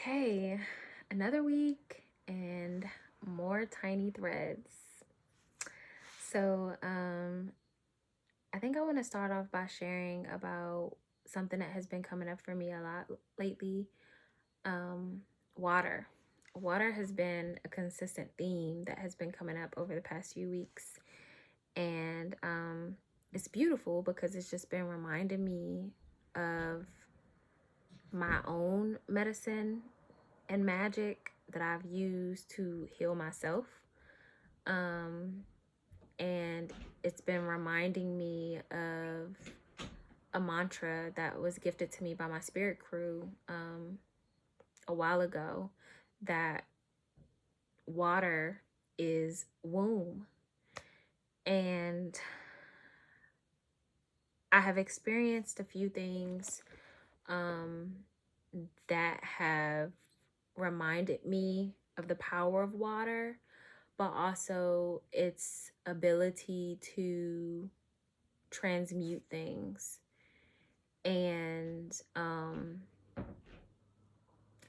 Okay, another week and more tiny threads. So, I think I want to start off by sharing about something that has been coming up for me a lot lately. Um, Water. Water has been a consistent theme that has been coming up over the past few weeks. And it's beautiful because it's just been reminding me of my own medicine and magic that I've used to heal myself. Um, and it's been reminding me of a mantra that was gifted to me by my spirit crew a while ago, that water is womb. And I have experienced a few things um, that have reminded me of the power of water, but also its ability to transmute things. And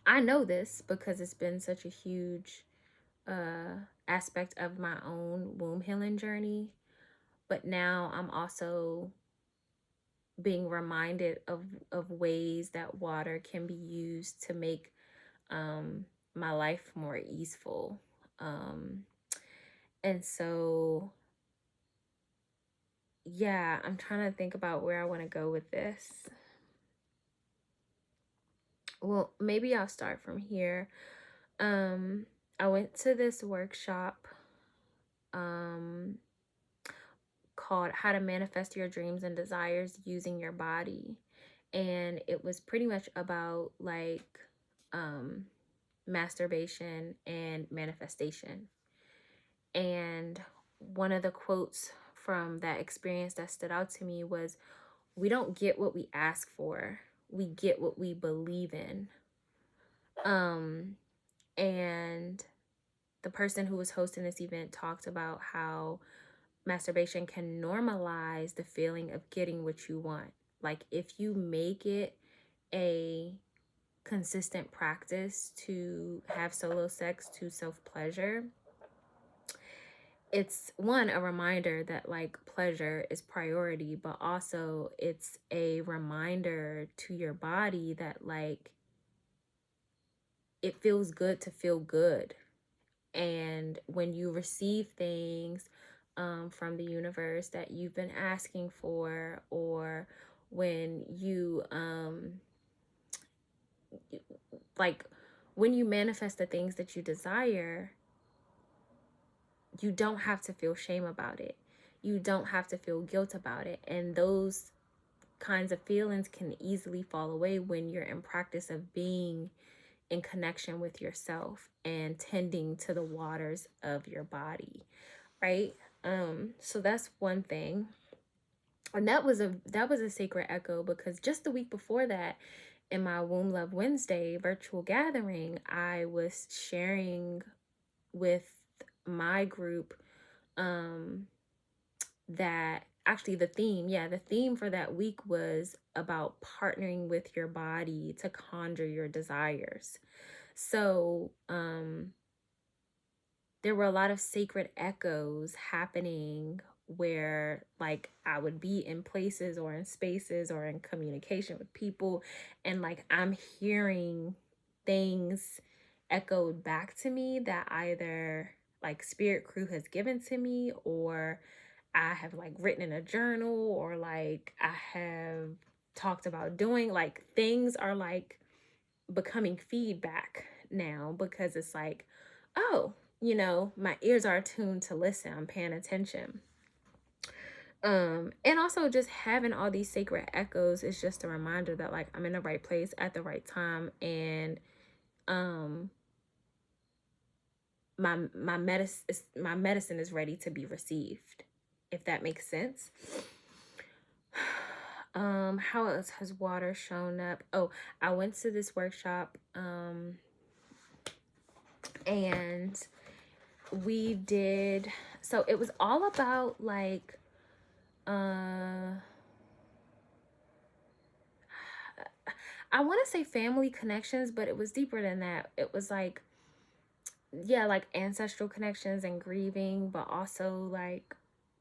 I know this because it's been such a huge aspect of my own womb healing journey. But now I'm also being reminded of ways that water can be used to make my life more easeful. And so, yeah, I'm trying to think about where I want to go with this. Well, maybe I'll start from here. Um, I went to this workshop um, called How to Manifest Your Dreams and Desires Using Your Body. And it was pretty much about like um, masturbation and manifestation. And one of the quotes from that experience that stood out to me was, "We don't get what we ask for, we get what we believe in." Um, and the person who was hosting this event talked about how masturbation can normalize the feeling of getting what you want. Like, if you make it a consistent practice to have solo sex to self pleasure, it's one, a reminder that like pleasure is priority, but also it's a reminder to your body that like it feels good to feel good. And when you receive things from the universe that you've been asking for, or when you like when you manifest the things that you desire, you don't have to feel shame about it. You don't have to feel guilt about it. And those kinds of feelings can easily fall away when you're in practice of being in connection with yourself and tending to the waters of your body, right? So that's one thing. And that was a sacred echo, because just the week before that, in my Womb Love Wednesday virtual gathering, I was sharing with my group that actually the theme for that week was about partnering with your body to conjure your desires. So there were a lot of sacred echoes happening where like I would be in places or in spaces or in communication with people, and like I'm hearing things echoed back to me that either like spirit crew has given to me, or I have like written in a journal, or like I have talked about doing. Like things are like becoming feedback now, because it's like, oh, my ears are attuned to listen, I'm paying attention. And also just having all these sacred echoes is just a reminder that like I'm in the right place at the right time, and um my medicine is ready to be received, if that makes sense. How else has water shown up? Oh, I went to this workshop and we did, so it was all about like I want to say family connections, but it was deeper than that. It was like, yeah, like ancestral connections and grieving, but also like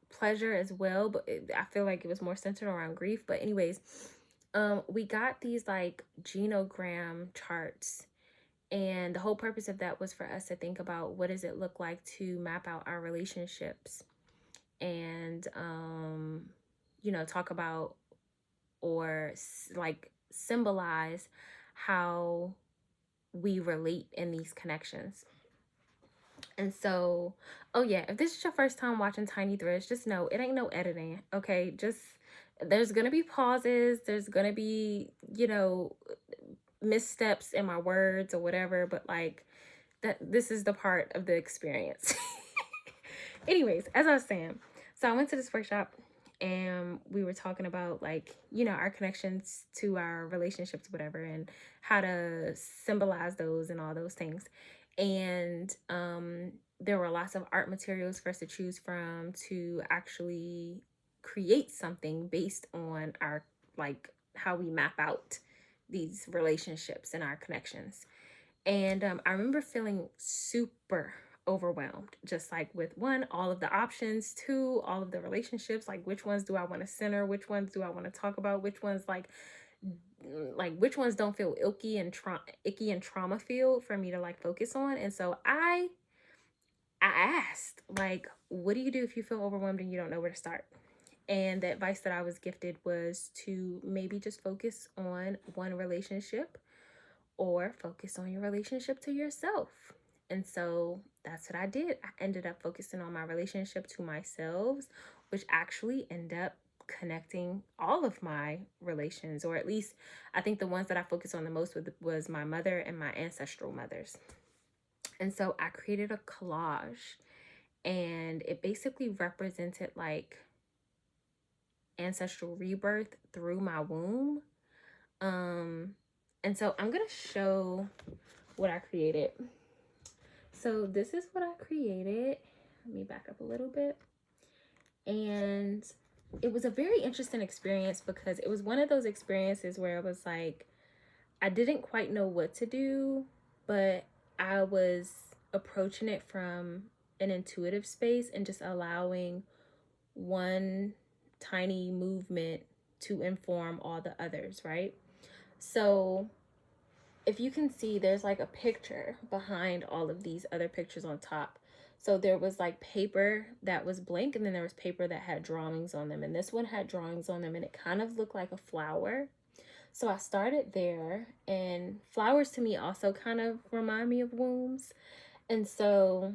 pleasure as well. But I feel like it was more centered around grief. But anyways, we got these like genogram charts, and the whole purpose of that was for us to think about what does it look like to map out our relationships, and talk about or like symbolize how we relate in these connections. And so, oh yeah, if this is your first time watching Tiny Threads, just know it ain't no editing, okay? Just there's gonna be pauses, there's gonna be, missteps in my words or whatever, but like that this is the part of the experience. Anyways, as I was saying, so I went to this workshop and we were talking about like, our connections to our relationships, whatever, and how to symbolize those and all those things. And there were lots of art materials for us to choose from to actually create something based on our like how we map out these relationships and our connections. And I remember feeling super overwhelmed, just like with one, all of the options, two, all of the relationships, like which ones do I want to center, which ones do I want to talk about, which ones which ones don't feel icky and trauma filled for me to like focus on. And so I asked, like, what do you do if you feel overwhelmed and you don't know where to start? And the advice that I was gifted was to maybe just focus on one relationship or focus on your relationship to yourself. And so that's what I did. I ended up focusing on my relationship to myself, which actually ended up connecting all of my relations, or at least I think the ones that I focused on the most with was my mother and my ancestral mothers. And so I created a collage, and it basically represented like ancestral rebirth through my womb. And so I'm gonna show what I created. So this is what I created. Let me back up a little bit. And it was a very interesting experience because it was one of those experiences where it was like I didn't quite know what to do, but I was approaching it from an intuitive space and just allowing one tiny movement to inform all the others, right? So if you can see, there's like a picture behind all of these other pictures on top. So there was like paper that was blank, and then there was paper that had drawings on them. And this one had drawings on them, and it kind of looked like a flower. So I started there, and flowers to me also kind of remind me of wombs. And so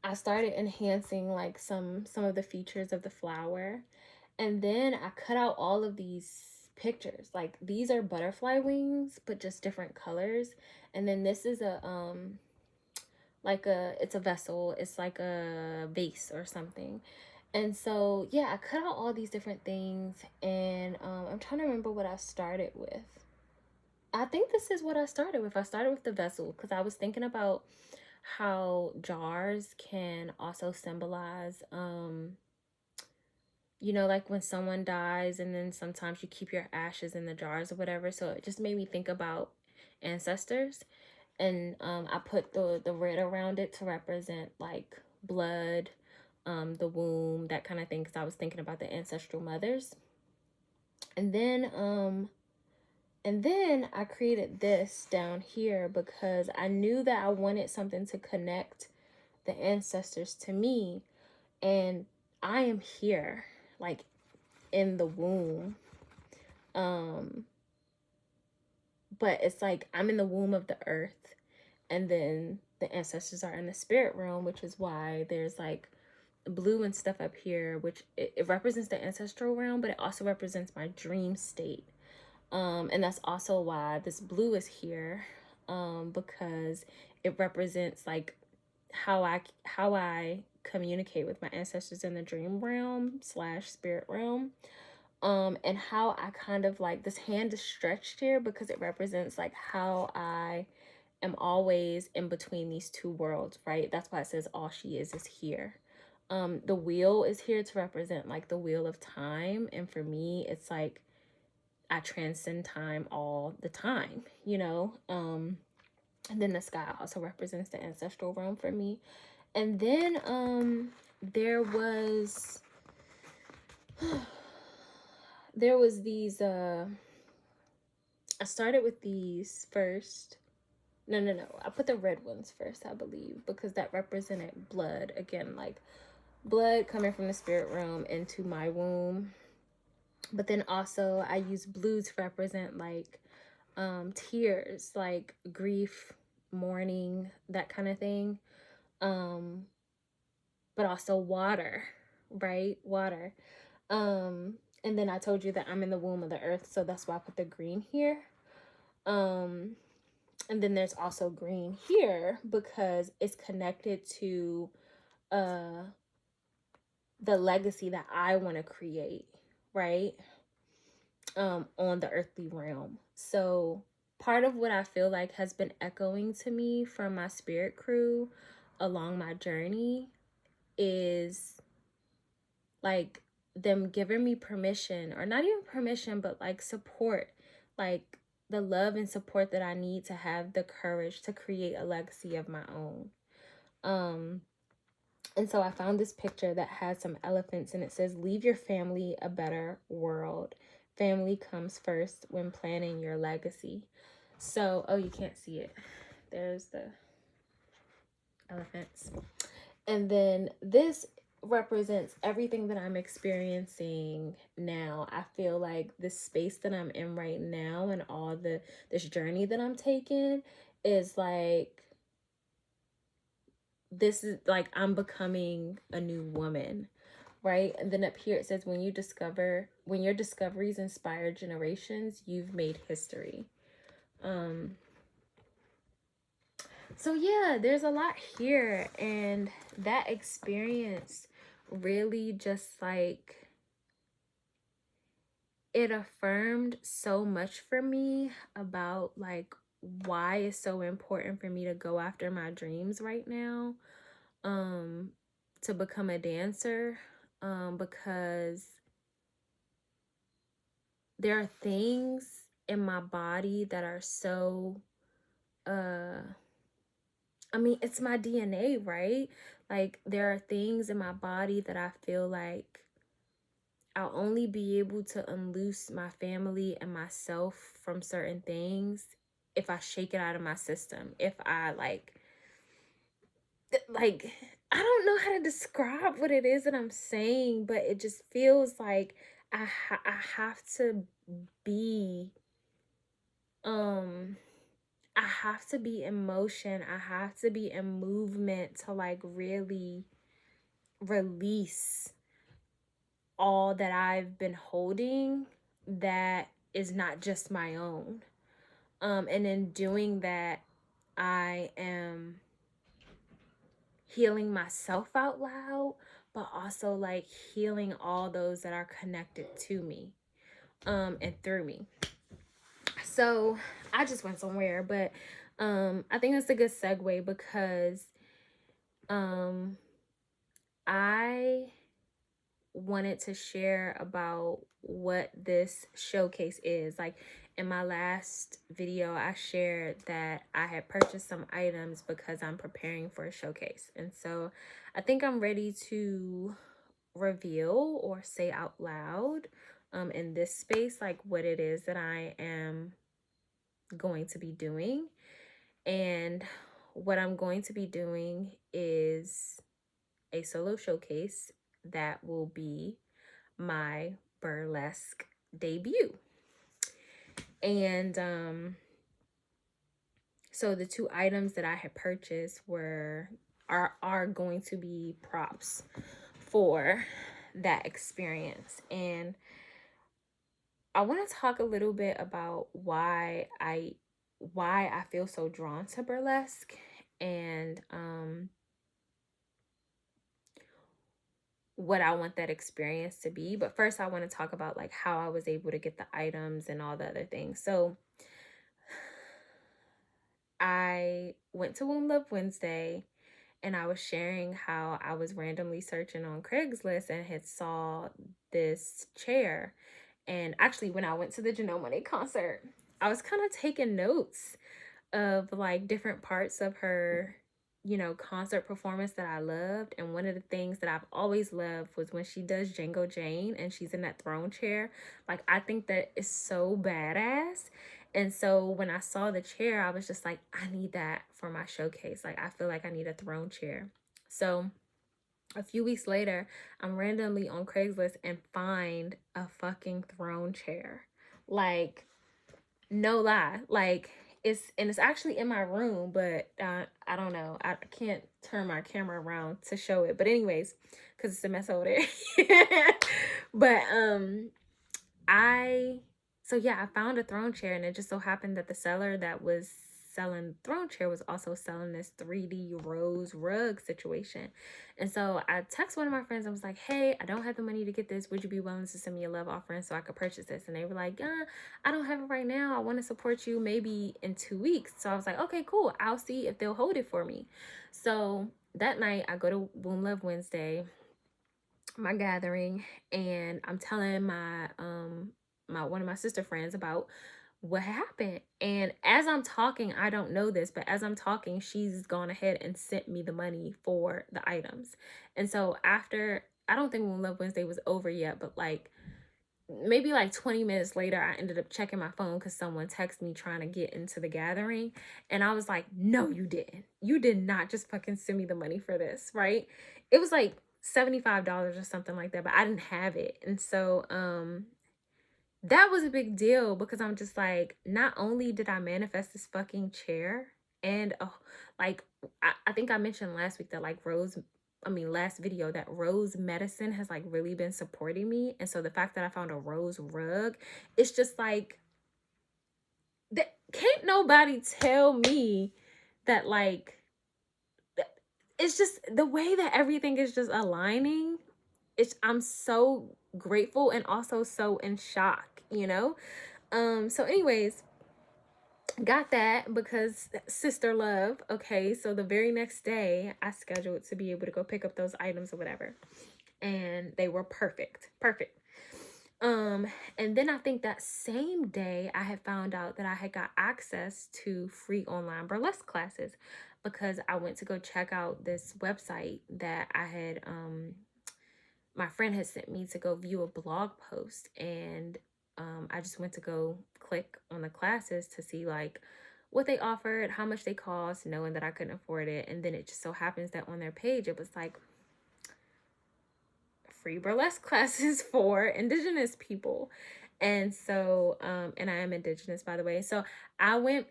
I started enhancing like some of the features of the flower. And then I cut out all of these pictures. Like these are butterfly wings, but just different colors. And then this is it's a vessel. It's like a vase or something. And so, yeah, I cut out all these different things, and I'm trying to remember what I started with. I think this is what I started with. I started with the vessel because I was thinking about how jars can also symbolize like when someone dies and then sometimes you keep your ashes in the jars or whatever. So it just made me think about ancestors. And I put the red around it to represent like blood, the womb, that kind of thing, because I was thinking about the ancestral mothers. And then I created this down here because I knew that I wanted something to connect the ancestors to me. And I am here, like in the womb. But it's like I'm in the womb of the earth, and then the ancestors are in the spirit realm, which is why there's like blue and stuff up here, which it represents the ancestral realm, but it also represents my dream state. And that's also why this blue is here, because it represents like how I communicate with my ancestors in the dream realm / spirit realm. And how I kind of like this hand is stretched here because it represents like how I am always in between these two worlds, right? That's why it says all she is here. The wheel is here to represent like the wheel of time, and for me it's like I transcend time all the time, you know. And then the sky also represents the ancestral realm for me. And then there was there was these I started with these first. No. I put the red ones first, I believe, because that represented blood. Again, like blood coming from the spirit realm into my womb. But then also I use blue to represent like tears, like grief, mourning, that kind of thing. Um but also water, right? Water. And then I told you that I'm in the womb of the earth, so that's why I put the green here. Um and then there's also green here because it's connected to uh the legacy that I want to create, right? On the earthly realm. So part of what I feel like has been echoing to me from my spirit crew along my journey is like them giving me permission, or not even permission, but like support, like the love and support that I need to have the courage to create a legacy of my own. Um, and so I found this picture that has some elephants and it says, "Leave your family a better world. Family comes first when planning your legacy." So, oh, you can't see it. There's the elephants. And then this represents everything that I'm experiencing now. I feel like this space that I'm in right now and all this journey that I'm taking is like, this is like I'm becoming a new woman, right? And then up here it says, when your discoveries inspire generations, you've made history. So yeah, there's a lot here, and that experience really just like, it affirmed so much for me about like why it's so important for me to go after my dreams right now, to become a dancer, because there are things in my body that are so I mean, it's my DNA, right? Like, there are things in my body that I feel like I'll only be able to unloose my family and myself from certain things if I shake it out of my system. If I like, I don't know how to describe what it is that I'm saying, but it just feels like I have to be, um, I have to be in motion. I have to be in movement to like really release all that I've been holding that is not just my own. And in doing that, I am healing myself out loud, but also like healing all those that are connected to me, and through me. So I just went somewhere, but I think that's a good segue because um I wanted to share about what this showcase is. Like, in my last video, I shared that I had purchased some items because I'm preparing for a showcase. And so I think I'm ready to reveal or say out loud in this space, like what it is that I am going to be doing. And what I'm going to be doing is a solo showcase that will be my burlesque debut. And so the two items that I had purchased are going to be props for that experience. And I want to talk a little bit about why I feel so drawn to burlesque, and what I want that experience to be. But first I want to talk about like how I was able to get the items and all the other things. So I went to Womb Love Wednesday and I was sharing how I was randomly searching on Craigslist and had saw this chair. And actually, when I went to the Janelle Monáe concert, I was kind of taking notes of like different parts of her, concert performance that I loved. And one of the things that I've always loved was when she does Django Jane and she's in that throne chair. Like, I think that is so badass. And so when I saw the chair, I was just like, I need that for my showcase. Like, I feel like I need a throne chair. So a few weeks later, I'm randomly on Craigslist and find a fucking throne chair. Like, no lie. Like, it's actually in my room, but I don't know. I can't turn my camera around to show it. But anyways, because it's a mess over there. But I so yeah, I found a throne chair, and it just so happened that the seller that was selling the throne chair was also selling this 3D rose rug situation. And so I text one of my friends. I was like, hey, I don't have the money to get this. Would you be willing to send me a love offering so I could purchase this? And they were like, I don't have it right now. I want to support you maybe in 2 weeks. So I was like, okay, cool. I'll see if they'll hold it for me. So that night I go to Womb Love Wednesday, my gathering, and I'm telling my one of my sister friends about what happened. And as I'm talking, I don't know this, but as I'm talking, she's gone ahead and sent me the money for the items. And so after, I don't think when Love Wednesday was over yet, but like maybe like 20 minutes later, I ended up checking my phone because someone texted me trying to get into the gathering. And I was like, no, you didn't. You did not just fucking send me the money for this, right? It was like $75 or something like that, but I didn't have it. And so that was a big deal because I'm just like, not only did I manifest this fucking chair, and like I think I mentioned last week that like last video, that Rose Medicine has like really been supporting me. And so the fact that I found a rose rug, it's just like, that can't nobody tell me that like, it's just the way that everything is just aligning. I'm so grateful and also so in shock. So anyways, got that because sister love. Okay, so the very next day I scheduled to be able to go pick up those items or whatever, and they were perfect. And then I think that same day I had found out that I had got access to free online burlesque classes because I went to go check out this website that I had my friend had sent me to go view a blog post. And I just went to go click on the classes to see like what they offered, how much they cost, knowing that I couldn't afford it. And then it just so happens that on their page it was like free burlesque classes for Indigenous people. And so and I am Indigenous, by the way. So I went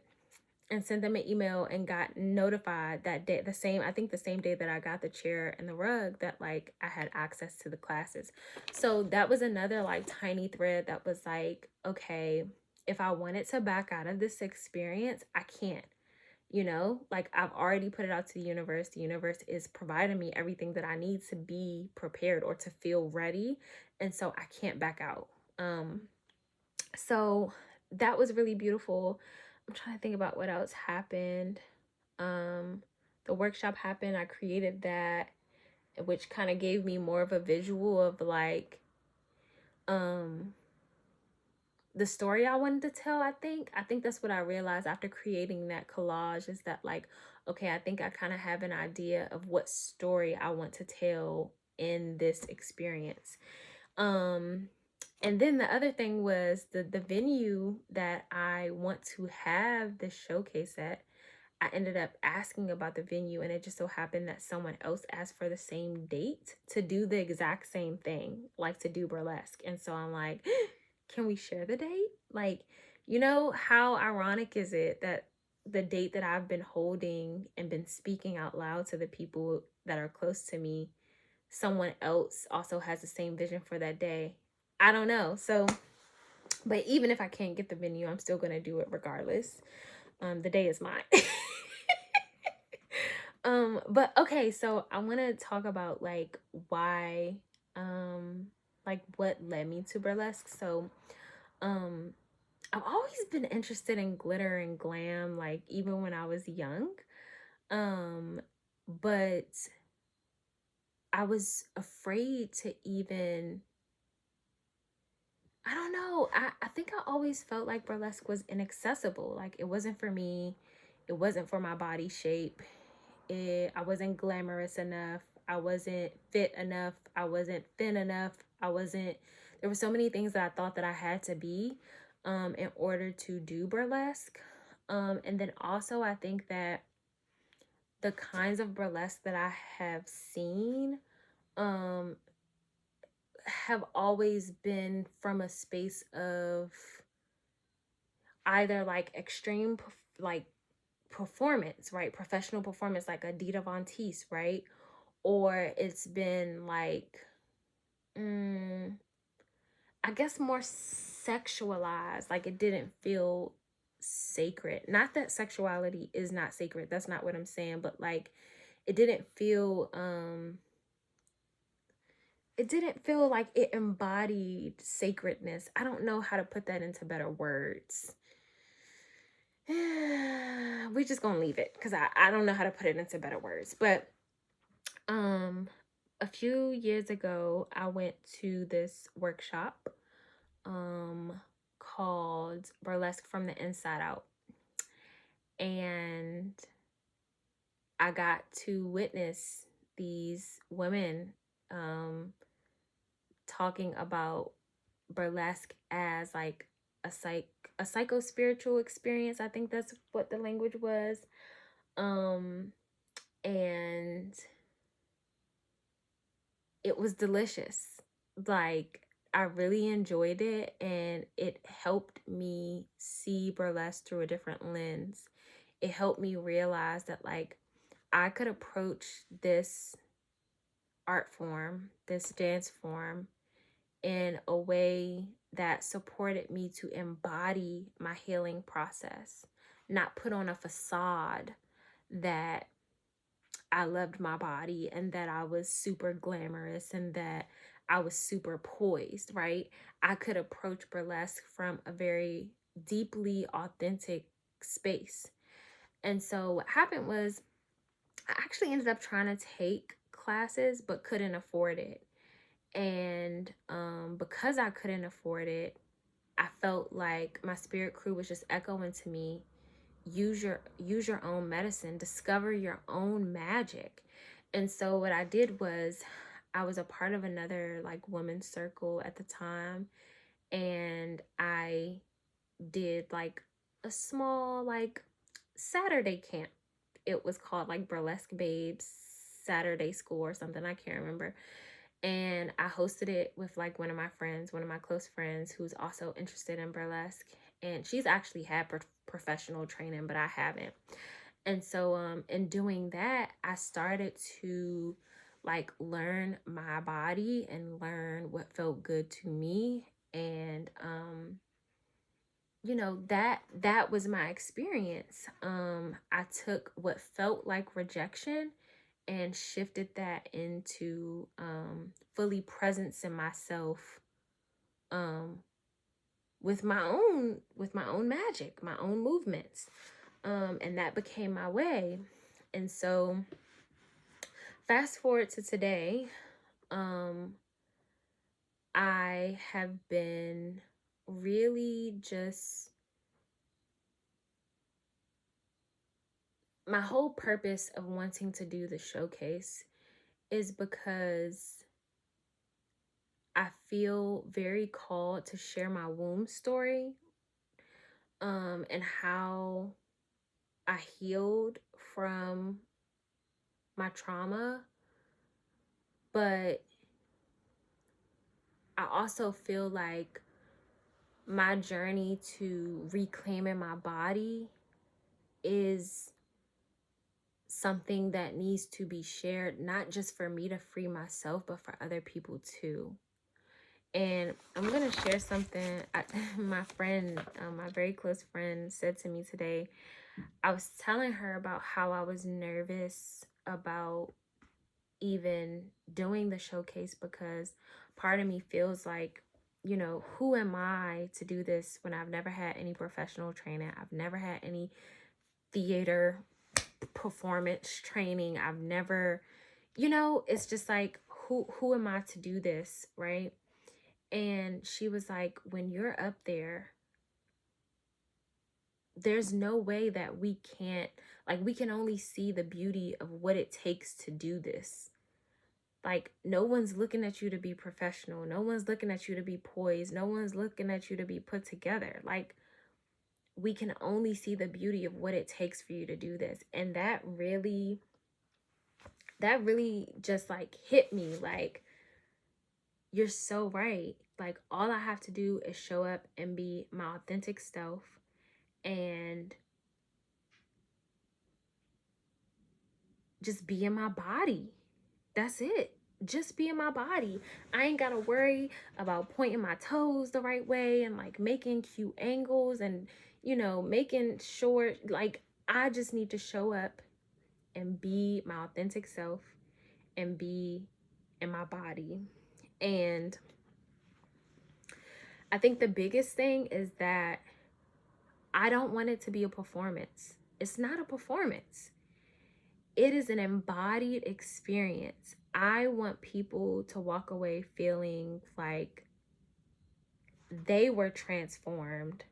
and sent them an email and got notified that day, I think the same day that I got the chair and the rug, that like I had access to the classes. So that was another like tiny thread that was like, okay, if I wanted to back out of this experience, I can't. Like I've already put it out to the universe. The universe is providing me everything that I need to be prepared or to feel ready. And so I can't back out. So that was really beautiful. I'm trying to think about what else happened. The workshop happened. I created that, which kind of gave me more of a visual of like the story I wanted to tell. I think that's what I realized after creating that collage, is that like, okay, I think I kind of have an idea of what story I want to tell in this experience. And then the other thing was the venue that I want to have this showcase at. I ended up asking about the venue, and it just so happened that someone else asked for the same date to do the exact same thing, like to do burlesque. And so I'm like, can we share the date? Like, how ironic is it that the date that I've been holding and been speaking out loud to the people that are close to me, someone else also has the same vision for that day? I don't know. So, but even if I can't get the venue, I'm still going to do it regardless. The day is mine. But okay, so I want to talk about like why, like what led me to burlesque. So, um, I've always been interested in glitter and glam, like even when I was young. But I was afraid to even I don't know. I think I always felt like burlesque was inaccessible. Like it wasn't for me. It wasn't for my body shape. I wasn't glamorous enough. I wasn't fit enough. I wasn't thin enough. I wasn't There were so many things that I thought that I had to be in order to do burlesque. And then also I think that the kinds of burlesque that I have seen um have always been from a space of either like like performance, right? Professional performance, like Adita Von Teese, right? Or it's been like, mm, I guess more sexualized. Like it didn't feel sacred. Not that sexuality is not sacred. That's not what I'm saying. But like, it didn't feel, it didn't feel like it embodied sacredness. I don't know how to put that into better words. We just gonna leave it because I don't know how to put it into better words. But um a few years ago I went to this workshop called Burlesque from the Inside Out. And I got to witness these women um talking about burlesque as like a psycho spiritual experience. I think that's what the language was. Um and it was delicious. Like I really enjoyed it, and it helped me see burlesque through a different lens. It helped me realize that like I could approach this art form, this dance form in a way that supported me to embody my healing process, not put on a facade that I loved my body and that I was super glamorous and that I was super poised, right? I could approach burlesque from a very deeply authentic space. And so what happened was I actually ended up trying to take classes but couldn't afford it. And because I couldn't afford it, I felt like my spirit crew was just echoing to me, use your own medicine, discover your own magic. And so what I did was I was a part of another like women's circle at the time, and I did like a small like Saturday camp. It was called like Burlesque Babes Saturday School or something, I can't remember. And I hosted it with like one of my friends, one of my close friends who's also interested in burlesque. And she's actually had professional training, but I haven't. And so in doing that, I started to like learn my body and learn what felt good to me. And you know, that was my experience. I took what felt like rejection and shifted that into fully presence in myself, um with my own magic, my own movements. And that became my way. And so fast forward to today, um I have been really just, my whole purpose of wanting to do the showcase is because I feel very called to share my womb story, and how I healed from my trauma. But I also feel like my journey to reclaiming my body is something that needs to be shared, not just for me to free myself, but for other people too. And I'm gonna share something my friend, my very close friend, said to me today. I was telling her about how I was nervous about even doing the showcase because part of me feels like, you know, who am I to do this when I've never had any professional training? I've never had any theater performance training. I've never, you know, it's just like who am I to do this, right? And she was like, when you're up there, there's no way that we can't, like, we can only see the beauty of what it takes to do this. Like, no one's looking at you to be professional. No one's looking at you to be poised. No one's looking at you to be put together. Like, we can only see the beauty of what it takes for you to do this. And that really just like hit me. Like, you're so right. Like, all I have to do is show up and be my authentic self and just be in my body. That's it. Just be in my body. I ain't gotta worry about pointing my toes the right way and like making cute angles and, you know, making sure, like, I just need to show up and be my authentic self and be in my body. And I think the biggest thing is that I don't want it to be a performance. It's not a performance. It is an embodied experience. I want people to walk away feeling like they were transformed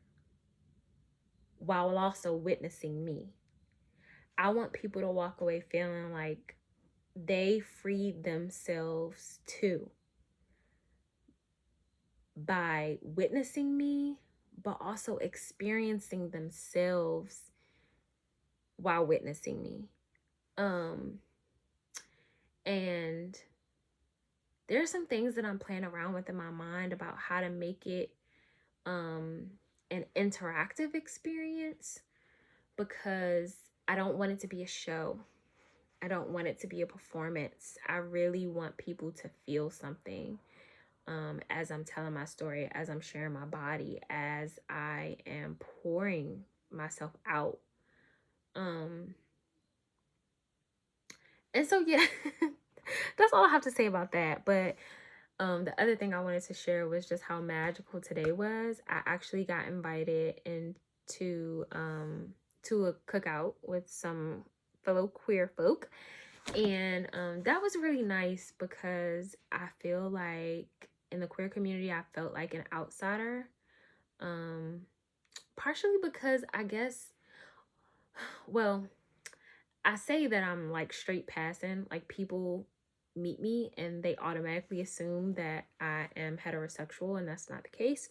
while also witnessing me. I want people to walk away feeling like they freed themselves too by witnessing me, but also experiencing themselves while witnessing me. And there's some things that I'm playing around with in my mind about how to make it an interactive experience, because I don't want it to be a show. I don't want it to be a performance. I really want people to feel something as I'm telling my story, as I'm sharing my body, as I am pouring myself out. And so, yeah, that's all I have to say about that. But the other thing I wanted to share was just how magical today was. I actually got invited into to a cookout with some fellow queer folk. And that was really nice because I feel like in the queer community, I felt like an outsider. Partially because I guess, well, I say that I'm like straight passing, like people meet me and they automatically assume that I am heterosexual, and that's not the case.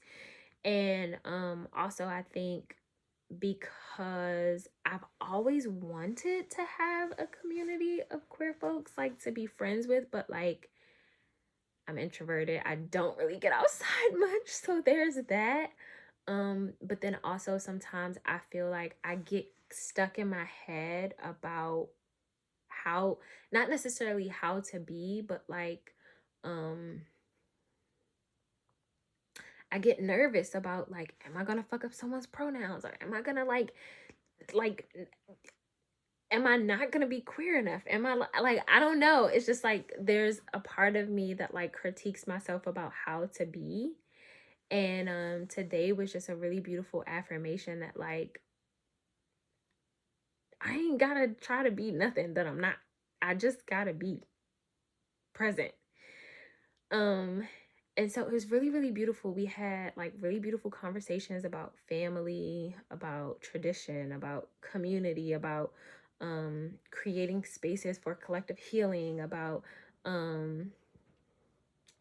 And also I think because I've always wanted to have a community of queer folks like to be friends with, but like I'm introverted. I don't really get outside much, so there's that. But then also sometimes I feel like I get stuck in my head about how, not necessarily how to be, but like I get nervous about like, am I gonna fuck up someone's pronouns, or am I gonna like am I not gonna be queer enough? Am I like, I don't know. It's just like there's a part of me that like critiques myself about how to be. And today was just a really beautiful affirmation that like I ain't gotta try to be nothing that I'm not. I just gotta be present. And so it was really, really beautiful. We had like really beautiful conversations about family, about tradition, about community, about creating spaces for collective healing, about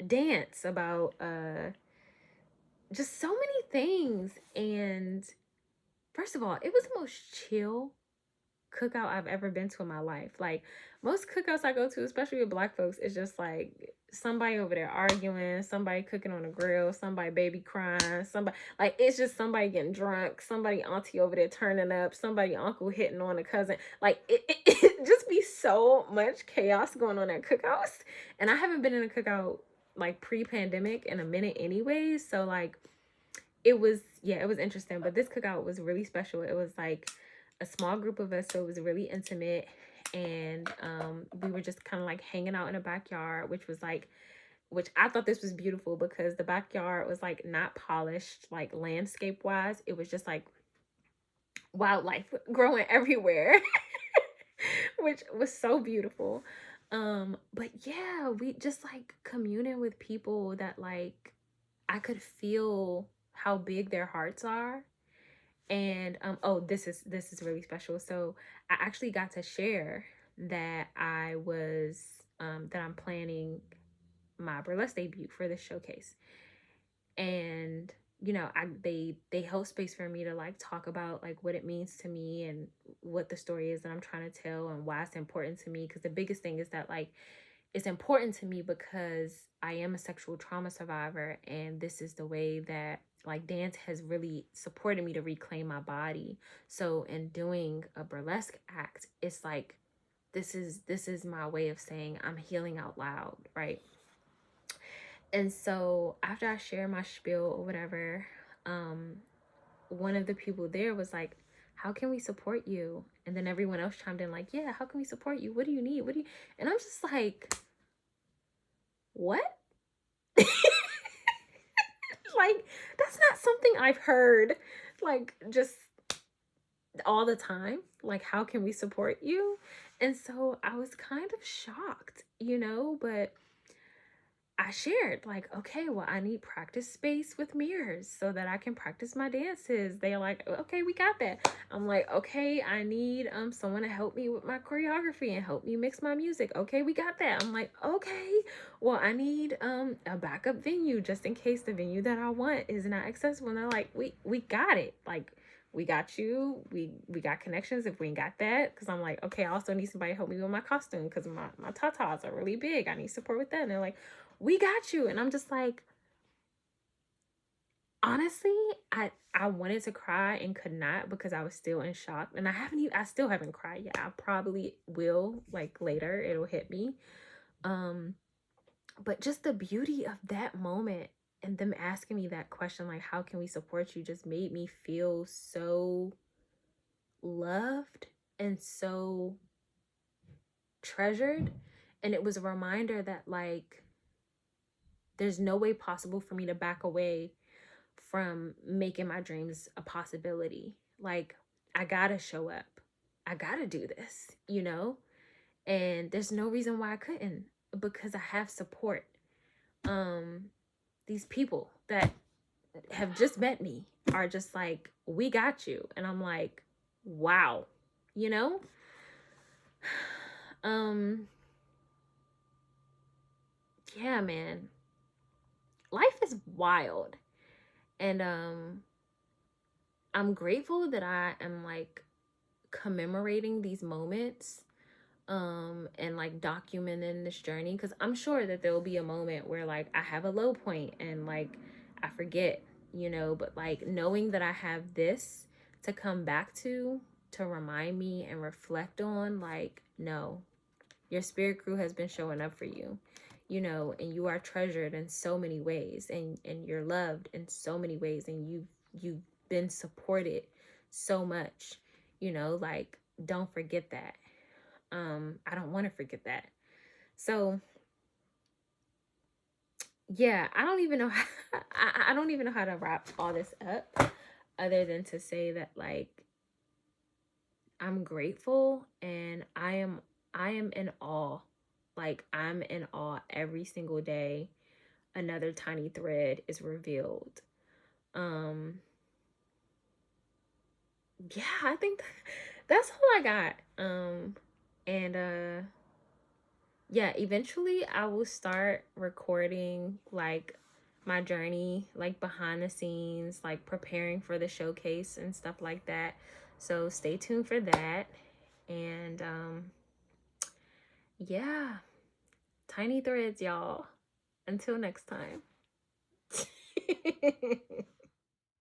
dance, about just so many things. And first of all, it was the most chill cookout I've ever been to in my life. Like most cookouts I go to, especially with Black folks, it's just like somebody over there arguing, somebody cooking on a grill, somebody baby crying, somebody like it's just somebody getting drunk, somebody auntie over there turning up, somebody uncle hitting on a cousin. Like it just be so much chaos going on at cookouts. And I haven't been in a cookout like pre-pandemic in a minute anyways. So like it was, yeah, it was interesting. But this cookout was really special. It was like a small group of us, so it was really intimate. And we were just kind of like hanging out in a backyard, which I thought this was beautiful because the backyard was like not polished like landscape wise. It was just like wildlife growing everywhere, which was so beautiful. But yeah, we just like communing with people that like I could feel how big their hearts are. And oh, this is really special. So I actually got to share that I'm planning my burlesque debut for this showcase. And they held space for me to like talk about like what it means to me and what the story is that I'm trying to tell and why it's important to me, because the biggest thing is that like it's important to me because I am a sexual trauma survivor, and this is the way that like dance has really supported me to reclaim my body. So in doing a burlesque act, it's like this is my way of saying I'm healing out loud, right? And so after I share my spiel or whatever, um, one of the people there was like, how can we support you? And then everyone else chimed in like, yeah, how can we support you? What do you need? What do you? And I'm just like, what? Like, that's not something I've heard like just all the time. Like, how can we support you? And so I was kind of shocked, but I shared like, okay, well, I need practice space with mirrors so that I can practice my dances. They're like, okay, we got that. I'm like, okay, I need someone to help me with my choreography and help me mix my music. Okay, we got that. I'm like, okay, well, I need a backup venue just in case the venue that I want is not accessible. And they're like, we got it. Like, we got you. We got connections if we ain't got that. Because I'm like, okay, I also need somebody to help me with my costume because my tatas are really big. I need support with that. And they're like, we got you. And I'm just like, honestly, I wanted to cry and could not because I was still in shock. And I still haven't cried yet. I probably will, like, later it'll hit me. But just the beauty of that moment and them asking me that question, like, how can we support you, just made me feel so loved and so treasured. And it was a reminder that like there's no way possible for me to back away from making my dreams a possibility. Like, I gotta show up. I gotta do this, And there's no reason why I couldn't, because I have support. These people that have just met me are just like, we got you. And I'm like, wow, you know? Yeah, man. Life is wild. And I'm grateful that I am like commemorating these moments and like documenting this journey, because I'm sure that there will be a moment where like I have a low point and like I forget, but like knowing that I have this to come back to remind me and reflect on, like, no, your spirit crew has been showing up for you, and you are treasured in so many ways, and you're loved in so many ways, and you've been supported so much, like, don't forget that. I don't want to forget that. So yeah, I don't even know how, I don't even know how to wrap all this up other than to say that like I'm grateful, and I am in awe. Like, I'm in awe every single day another tiny thread is revealed. Um yeah, I think that's all I got. And yeah, eventually I will start recording like my journey, like behind the scenes, like preparing for the showcase and stuff like that. So stay tuned for that. And yeah, tiny threads, y'all. Until next time.